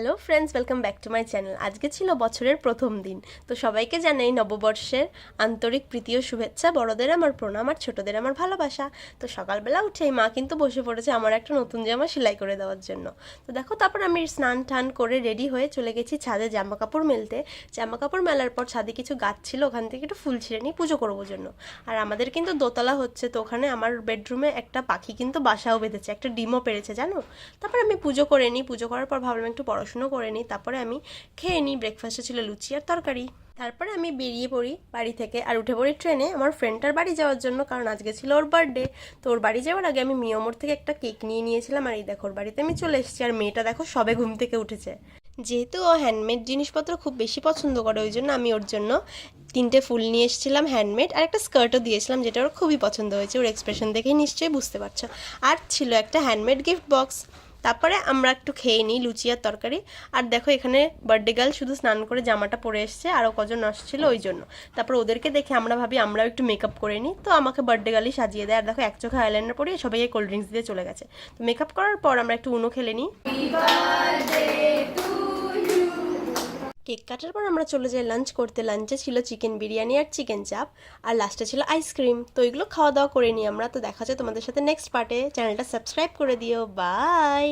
Hello friends, welcome back to my channel. আজকে ছিল বছরের প্রথম দিন, তো সবাইকে জানাই নববর্ষের আন্তরিক প্রীতি ও শুভেচ্ছা। বড়দের আমার প্রণাম আর ছোটদের আমার ভালোবাসা। তো সকালবেলা উঠেই মা কিন্তু বসে পড়েছে আমার একটা নতুন জামা সেলাই করে দেওয়ার জন্য। তো দেখো, তারপর আমি স্নান টান করে রেডি হয়ে চলে গেছি ছাদে জামা কাপড় মেলতে। জামা কাপড় মেলার পর ছাদে কিছু গাছ ছিল, ওখান থেকে একটু ফুল ছিঁড়ে নিয়ে পুজো করবো জন্য। আর আমাদের কিন্তু দোতলা হচ্ছে, তো ওখানে আমার বেডরুমে একটা পাখি কিন্তু বাসাও বেঁধেছে, একটা ডিমও পেরেছে জানো। তারপর আমি পুজো করে নিই, পুজো করার পর ভাবলাম একটু পড়াশুনো করে নিই, তারপরে আমি খেয়ে নিই। ব্রেকফাস্টে ছিল লুচি আর তরকারি। তারপরে আমি বেরিয়ে পড়ি বাড়ি থেকে আর উঠে পড়ি ট্রেনে আমার ফ্রেন্ডটার বাড়ি যাওয়ার জন্য, কারণ আজকে ছিল ওর বার্থডে। তো ওর বাড়ি যাওয়ার আগে আমি মিয়ামোর থেকে একটা কেক নিয়ে নিয়েছিলাম, আর এই দেখো ওর বাড়িতে আমি চলে এসেছি। আর মেয়েটা দেখো সবে ঘুম থেকে উঠেছে। যেহেতু ও হ্যান্ডমেড জিনিসপত্র খুব বেশি পছন্দ করে, ওই জন্য আমি ওর জন্য 3টে ফুল নিয়ে এসেছিলাম হ্যান্ডমেড, আর একটা স্কার্টও দিয়েছিলাম, যেটা ওর খুবই পছন্দ হয়েছে। ওর এক্সপ্রেশন দেখেই নিশ্চয়ই বুঝতে পারছো। আর ছিল একটা হ্যান্ডমেড গিফট বক্স। তারপরে আমরা একটু খেয়ে নিই লুচি আর তরকারি। আর দেখো এখানে বার্থডে গার্ল শুধু স্নান করে জামাটা পরে এসছে, আরও কজন আসছিল ওই জন্য। তারপর ওদেরকে দেখে আমরা ভাবি আমরাও একটু মেকআপ করে নিই, তো আমাকে বার্থডে গার্লই সাজিয়ে দেয়। আর দেখো এক চোখে আইলাইনার পরিয়ে সবাইকে কোল্ড ড্রিঙ্কস দিয়ে চলে গেছে। তো মেকআপ করার পর আমরা একটু উনো খেলে নিই। কেক কাটার পর আমরা চলে যাই লাঞ্চ করতে। লাঞ্চে ছিল চিকেন বিরিয়ানি আর চিকেন চাপ, আর লাস্টে ছিল আইসক্রিম। তো এগুলো খাওয়া দাওয়া করে নিই আমরা। তো দেখা যায় তোমাদের সাথে নেক্সট পার্টে। চ্যানেলটা সাবস্ক্রাইব করে দিও। বাই।